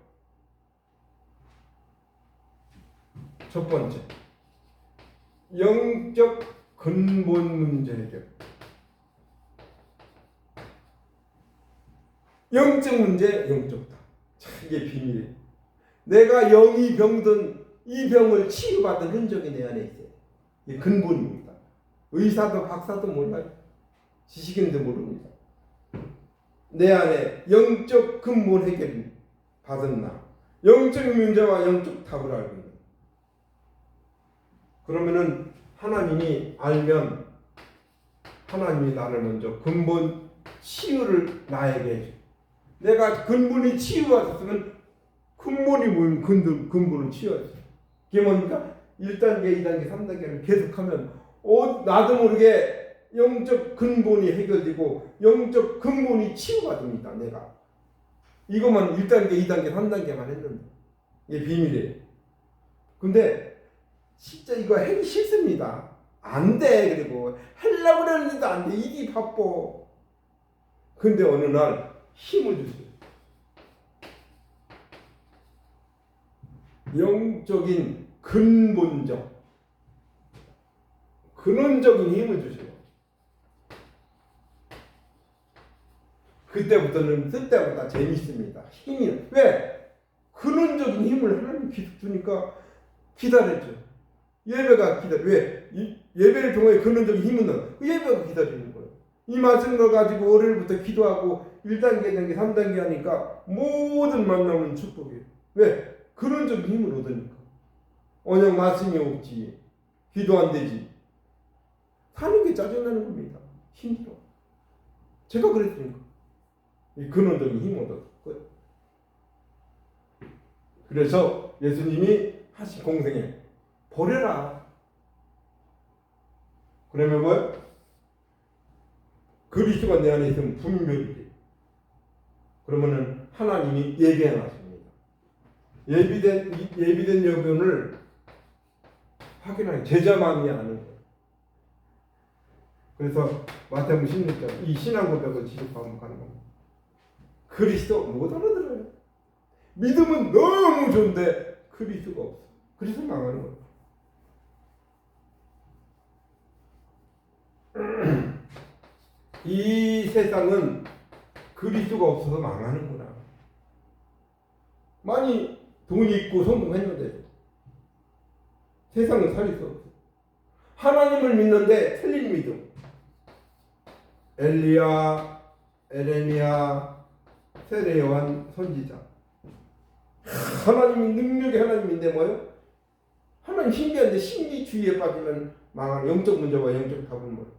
첫 번째, 영적 근본 문제 해결. 영적 문제, 영적 답. 참 이게 비밀이에요. 내가 영이 병든 이 병을 치유받은 흔적이 내 안에 있어요. 이게 근본입니다. 의사도 박사도 몰라요. 지식인도 모릅니다. 내 안에 영적 근본 해결 받은 나, 영적 문제와 영적 답을 알고 있는. 그러면은 하나님이 알면 하나님이 나를 먼저 근본 치유를 나에게 해줘. 내가 근본이 치유받았으면 근본이 뭐면 근본은 치유하지. 그게 뭡니까? 1단계, 2단계, 3단계를 계속하면 나도 모르게 영적 근본이 해결되고 영적 근본이 치유받습니다. 내가 이것만 1단계, 2단계, 3단계만 했는데 이게 비밀이에요. 근데 진짜 이거 하기 싫습니다. 안 돼. 그리고 하려고 그러는데도 안 돼. 일이 바빠. 근데 어느 날 힘을 주세요. 영적인 근본적인 힘을 주세요. 그때부터는 쓸 때보다 재밌습니다. 힘이 왜? 근원적인 힘을 하나님 주니까 기다렸죠. 예배가 기다려. 왜? 예배를 통해 근원적인 힘은 예배가 기다리는 거예요. 이 말씀을 가지고 월요일부터 기도하고 1단계, 2단계, 3단계 하니까 모든 만남은 축복이에요. 왜? 근원적인 힘을 얻으니까. 언약 말씀이 없지. 기도 안 되지. 사는 게 짜증나는 겁니다. 힘들어. 제가 그랬으니까. 이 근원적인 힘을 얻었어요. 그래서 예수님이 하신 공생에 버려라. 그러면 뭐예요? 그리스도가 내 안에 있으면 분별이 돼. 그러면은 하나님이 예비해놨습니다. 예비된 여분을 확인하는 제자만이 아는 거예요. 그래서 마태복음 16장 이 신앙 고백을 지속하면 가는 겁니다. 그리스도 못 알아들어요. 믿음은 너무 좋은데 그리스도가 없어. 그래서 망하는 거예요. 이 세상은 그리스도가 없어서 망하는구나. 많이 돈이 있고 성공했는데 세상은 살릴 수 없어. 하나님을 믿는데 틀린 믿음. 엘리야, 에레미야, 세례요한 선지자. 하나님이 능력의 하나님인데 뭐요? 하나님 신비한데 신비주의에 빠지면 망하는 영적 문제와 영적 답은 뭐요?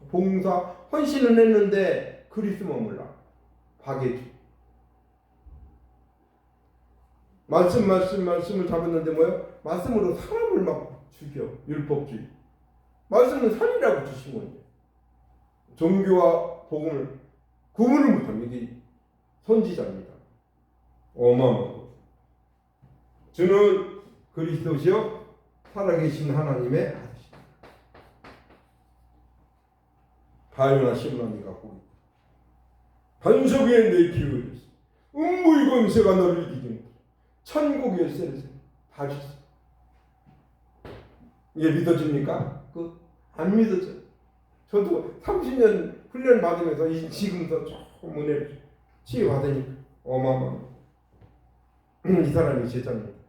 봉사, 헌신은 했는데 그리스도만 몰라. 박해주. 말씀을 잡았는데 뭐요? 말씀으로 사람을 막 죽여. 율법주의. 말씀은 살이라고 주신 건데. 종교와 복음을 구분을 못합니다. 이게 선지자입니다. 어마어마하고. 주는 그리스도시요 살아계신 하나님의 아들이시다. 바요나 심란이가 보고 반석 위에 내 기울였어. 음부의 권세가 너를 이기지 못해. 천국 열쇠를 다 줬어. 이게 믿어집니까? 안 믿어져. 저도 30년 훈련 받으면서 지금도 조금 은혜를 치유받으니까 어마어마합니다. 이 사람이 제자입니다.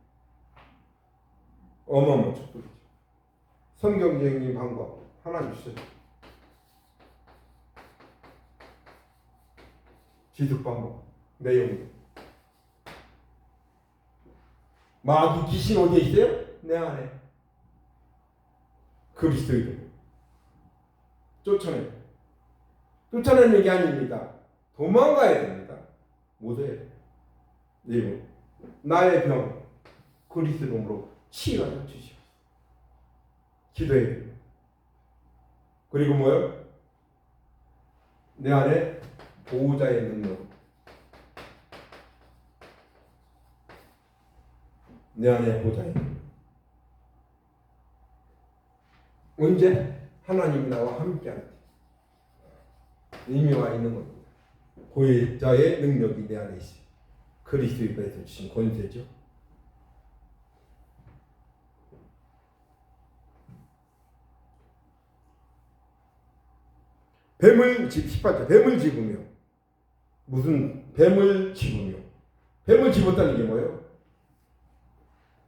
어마어마한 축복이죠. 성경적인 방법 하나 주세요. 지속 방법 내용. 마귀 귀신 어디에 있어요? 내 안에. 그리스도인들 쫓아내는 게 아닙니다. 도망가야 됩니다. 못해요. 네. 나의 병 그리스도로 치유하여 주시오. 기도해야 됩니다. 그리고 뭐요? 내 안에 보호자의 능력. 내 안에 보호자의 능력. 언제? 하나님이 나와 함께한다. 의미가 있는 겁니다. 고해자의 능력이 내 안에 있어요. 그리스도에서 주신 권세죠. 뱀을 18절 뱀을 집으며 무슨 뱀을 집으며 뱀을 집었다는 게 뭐예요?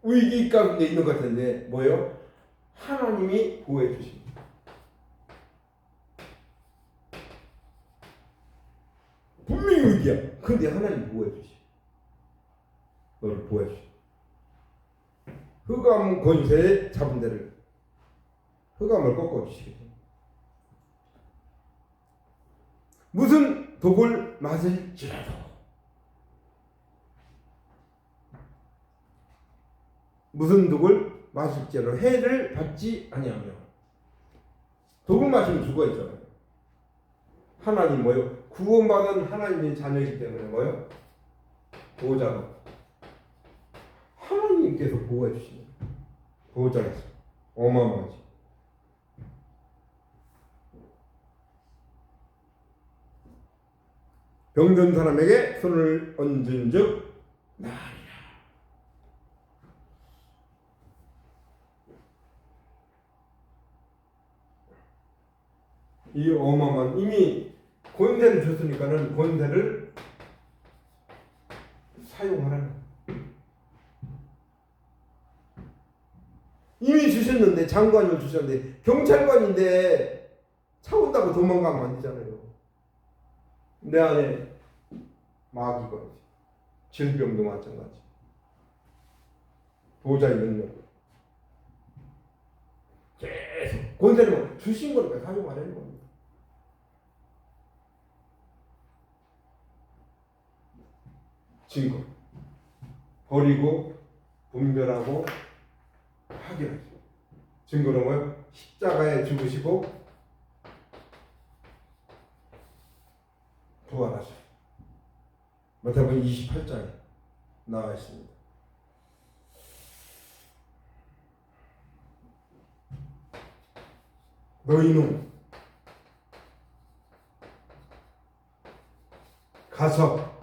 위기 가운데 있는 것 같은데 뭐예요? 하나님이 보호해 주십니다. 분명히 위기야. 근데 하나님이 보호해 주시. 너를 보호해 주시. 흑암 권세에 잡은 데를 흑암을 꺾어 주시겠죠. 무슨 독을 맞을지라도 무슨 독을 마실지라도 해를 받지 아니하며 독을 마시면 죽어 있잖아요. 하나님 뭐요? 구원받은 하나님의 자녀이기 때문에 뭐요? 보호자가 하나님께서 보호해 주시는 보호자가 있어요. 어마어마하지. 병든 사람에게 손을 얹은즉 나으리라. 이 어마어마한 이미 권세를 줬으니까는 권세를 사용하라는. 이미 주셨는데 장관을 주셨는데 경찰관인데 차 온다고 도망가면 안 되잖아요. 내 안에 마귀가 있지. 질병도 마찬가지. 보호자의 능력. 계속 권세를 주신 거니까 사용하려는 겁니다. 증거. 버리고 분별하고 확인하죠. 증거는 뭐예요? 십자가에 죽으시고 부활하시고. 마태복음 28장에 나와 있습니다. 너희는 가서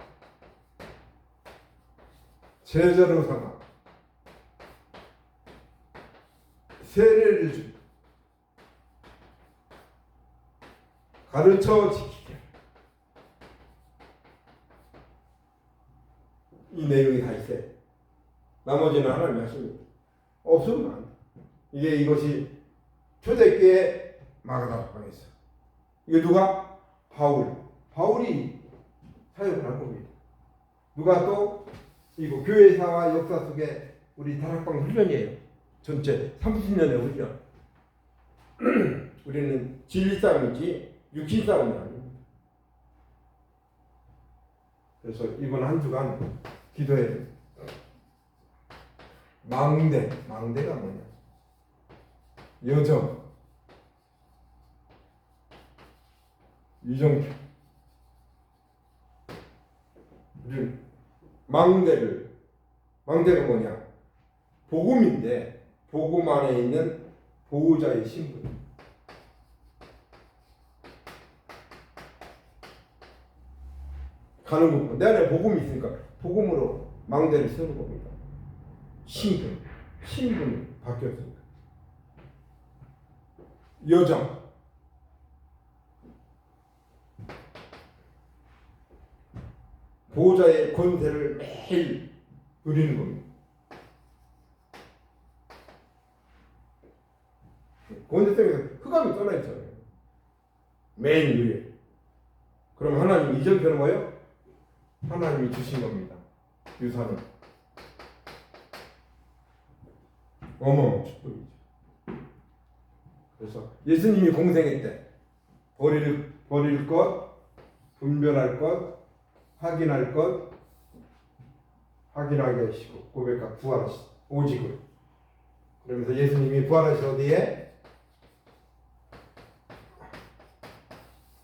제자로 삼아 세례를 주 가르쳐 지키게. 이 내용이 다 있어요. 나머지는 하나님이 하십니다. 없으면 안 돼. 이것이 초대교회 마가다락방에 있어. 이게 누가? 바울이 사역을 할 겁니다. 누가 또 이거 교회사와 역사 속에 우리 다락방 훈련이에요. 전체 30년의 훈련. 우리는 진리 싸움이지 육신 싸움이 아닙니다. 그래서 이번 한 주간 기도해야 돼요. 망대가 뭐냐? 여정, 유정표. 망대가 뭐냐? 복음인데 복음 안에 있는 보호자의 신분. 가는 거. 내 안에 복음이 있으니까 복음으로 망대를 쓰는 겁니다. 신분이 바뀌었습니다. 여정. 보호자의 권세를 매일 누리는 겁니다. 권세성에서 흑암이 떠나 있잖아요. 매일 누려. 그럼 하나님 이전표는 뭐예요? 하나님이 주신 겁니다. 유산은 어마어마한 축복이죠. 그래서 예수님이 공생했대. 버릴 것, 분별할 것, 확인할 것, 확인하게 하시고 고백하고 부활하시고 오직을. 그러면서 예수님이 부활하신 어디에?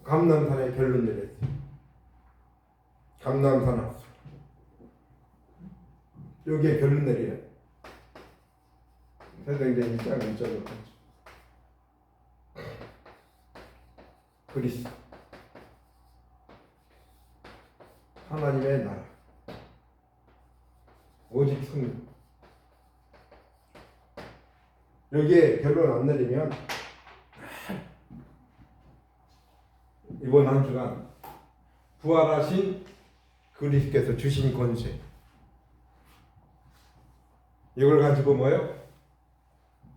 감람산에 결론 내렸어요. 감람산 앞. 여기에 결론 내려요. 사도행전 1장 1절로. 그리스도 하나님의 나라 오직 성령. 여기에 결론 안 내리면 이번 한 주간 부활하신 그리스도께서 주신 권세, 이걸 가지고 뭐요?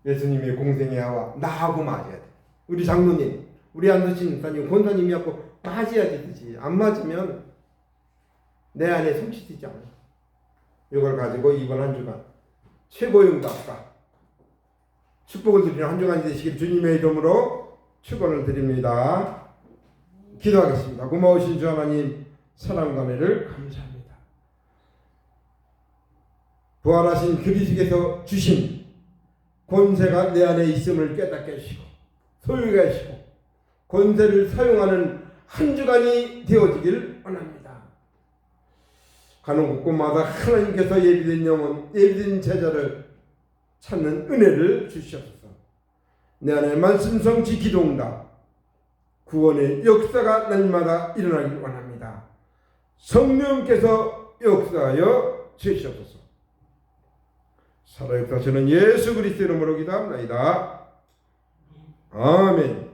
예수님의 공생의 하와 나하고 맞아야 돼. 우리 장로님, 우리 안드신 목사님, 권사님이하고 맞아야 되듯이 안 맞으면 내 안에 성취되지 않아요. 이걸 가지고 이번 한 주간 최고의 응답과 축복을 드리는 한 주간이 되시길 주님의 이름으로 축원을 드립니다. 기도하겠습니다. 고마우신 주 하나님, 사랑과 은혜를 감사합니다. 부활하신 그리스도께서 주신 권세가 내 안에 있음을 깨닫게 하시고 소유게 하시고 권세를 사용하는 한 주간이 되어지길 원합니다. 가는 곳곳마다 하나님께서 예비된 영혼, 예비된 제자를 찾는 은혜를 주시옵소서. 내 안에 말씀 성취 기도응답 구원의 역사가 날마다 일어나길 원합니다. 성령께서 역사하여 주시옵소서. 살아역사하시는 예수 그리스도 이름으로 기도합니다. 아멘.